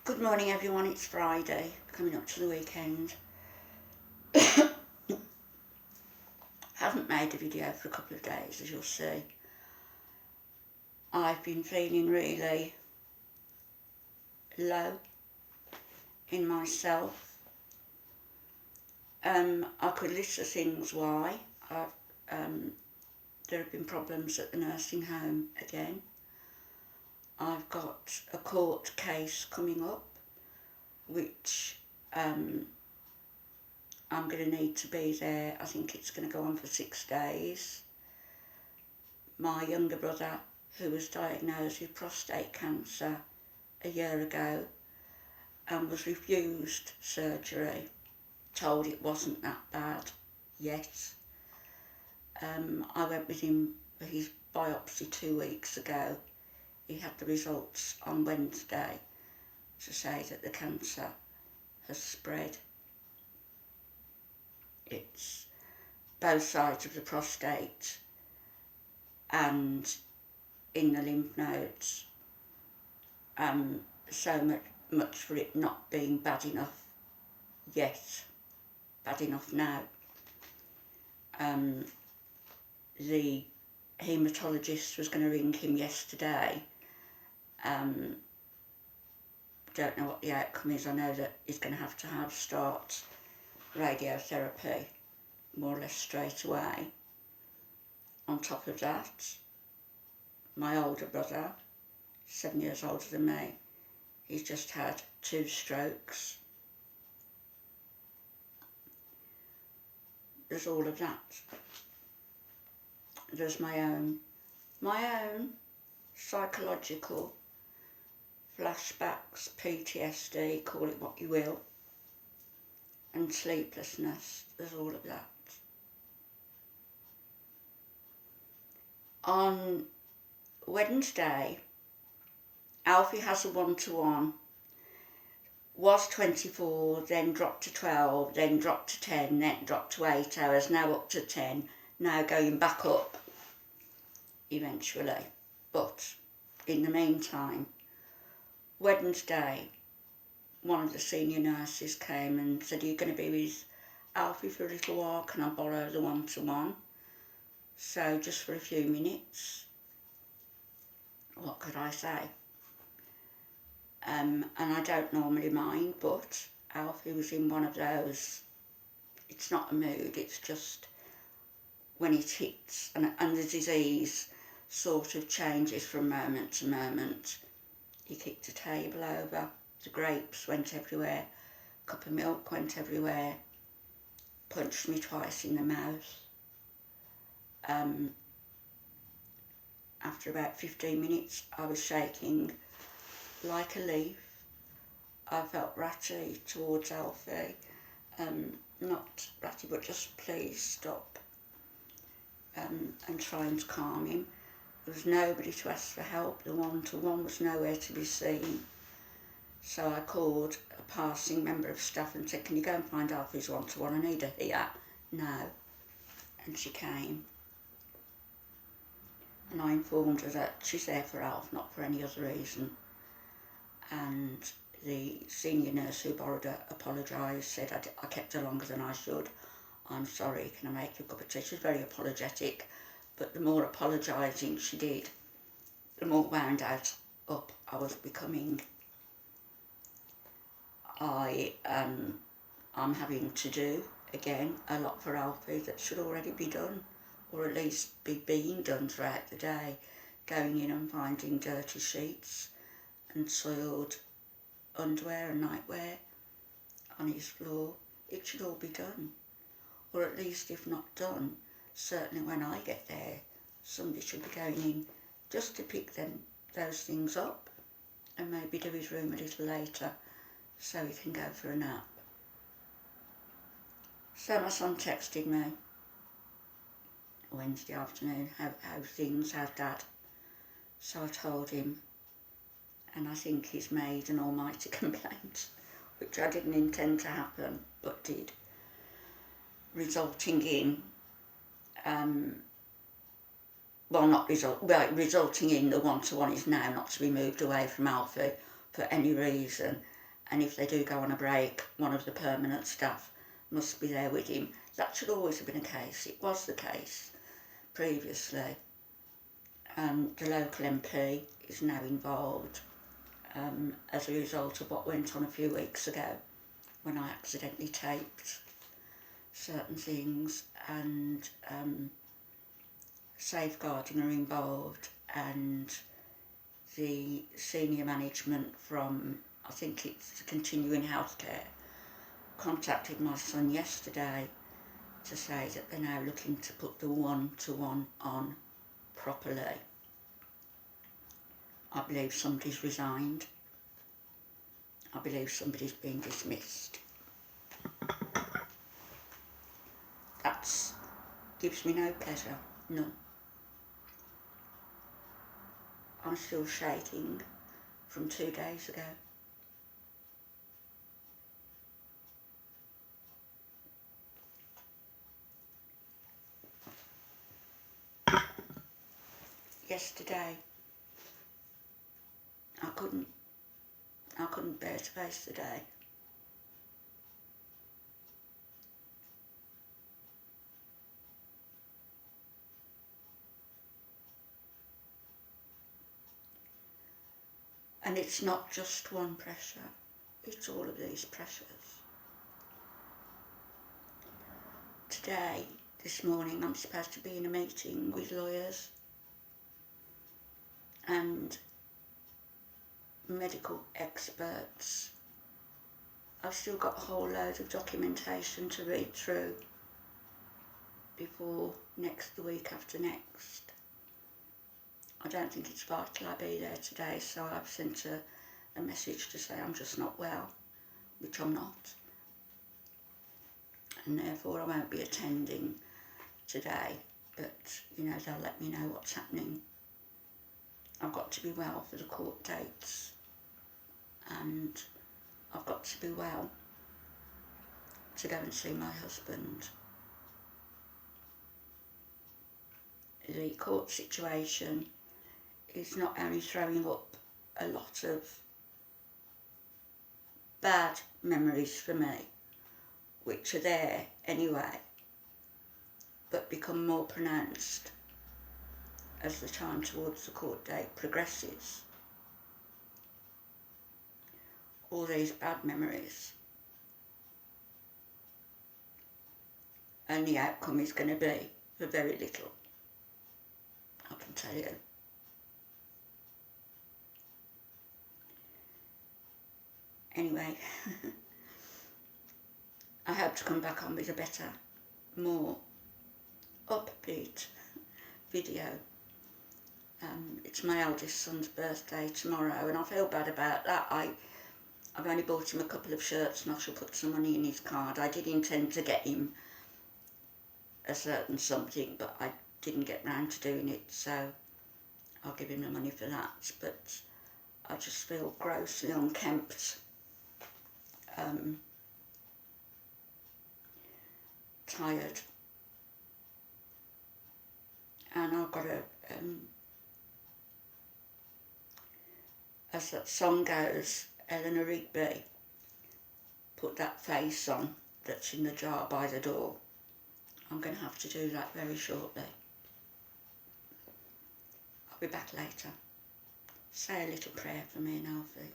Good morning everyone, it's Friday, coming up to the weekend. Haven't made a video for a couple of days, as you'll see. I've been feeling really low in myself. I could list the things why. There have been problems at the nursing home again. I've got a court case coming up, which I'm going to need to be there. I think it's going to go on for 6 days. My younger brother, who was diagnosed with prostate cancer a year ago and was refused surgery, told it wasn't that bad yet. I went with him for his biopsy 2 weeks ago. He had the results on Wednesday to say that the cancer has spread. It's both sides of the prostate and in the lymph nodes. So much for it not being bad enough yet, bad enough now. The haematologist was going to ring him yesterday. Don't know what the outcome is. I know that he's going to have start radiotherapy more or less straight away. On top of that, my older brother, 7 years older than me, he's just had 2 strokes. There's all of that. There's my own psychological flashbacks, PTSD, call it what you will, and sleeplessness. There's all of that. On Wednesday, Alfie has a 1-to-1, was 24, then dropped to 12, then dropped to 10, then dropped to 8 hours, now up to 10, now going back up eventually. But in the meantime, Wednesday, one of the senior nurses came and said, "Are you going to be with Alfie for a little while? Can I borrow the 1-to-1? So just for a few minutes." What could I say? And I don't normally mind, but Alfie was in one of those, it's not a mood, it's just when it hits, and the disease sort of changes from moment to moment. He kicked a table over, the grapes went everywhere, a cup of milk went everywhere, punched me twice in the mouth. After about 15 minutes, I was shaking like a leaf. I felt ratty towards Alfie. Not ratty, but just please stop. And trying to calm him. There was nobody to ask for help. The 1-to-1 was nowhere to be seen. So I called a passing member of staff and said, "Can you go and find Alfie's 1-to-1? I need her here now." And she came. And I informed her that she's there for Alf, not for any other reason. And the senior nurse who borrowed her apologised, said, I kept her longer than I should. "I'm sorry, can I make you a cup of tea?" She was very apologetic, but the more apologising she did, the more wound out up I was becoming. I'm having to do, again, a lot for Alfie that should already be done, or at least be being done throughout the day. Going in and finding dirty sheets and soiled underwear and nightwear on his floor. It should all be done. Or at least, if not done, certainly when I get there, somebody should be going in just to pick those things up and maybe do his room a little later so he can go for a nap. So my son texted me Wednesday afternoon, how's things, how's Dad? So I told him, and I think he's made an almighty complaint, which I didn't intend to happen, but did, resulting in resulting in the 1-to-1 is now not to be moved away from Alfie for any reason, and if they do go on a break, one of the permanent staff must be there with him. That should always have been the case. It was the case previously. The local MP is now involved as a result of what went on a few weeks ago when I accidentally taped certain things, and safeguarding are involved, and the senior management from, I think it's Continuing Healthcare, contacted my son yesterday to say that they're now looking to put the one-to-one on properly. I believe somebody's resigned. I believe somebody's been dismissed. That gives me no pleasure, none. I'm still shaking from 2 days ago. Yesterday, I couldn't bear to face the day. And it's not just one pressure, it's all of these pressures. Today, this morning, I'm supposed to be in a meeting with lawyers and medical experts. I've still got a whole load of documentation to read through before the week after next. I don't think it's vital I be there today, so I've sent a message to say I'm just not well, which I'm not, and therefore I won't be attending today, but you know, they'll let me know what's happening. I've got to be well for the court dates, and I've got to be well to go and see my husband. The court situation is not only throwing up a lot of bad memories for me, which are there anyway, but become more pronounced as the time towards the court date progresses. All these bad memories, and the outcome is going to be for very little, I can tell you. Anyway, I hope to come back on with a better, more upbeat video. It's my eldest son's birthday tomorrow, and I feel bad about that. I've only bought him a couple of shirts, and I shall put some money in his card. I did intend to get him a certain something, but I didn't get round to doing it, so I'll give him the money for that. But I just feel grossly unkempt, tired, and I've got as that song goes, Eleanor Rigby, put that face on that's in the jar by the door. I'm going to have to do that very shortly. I'll be back later. Say a little prayer for me and Alfie.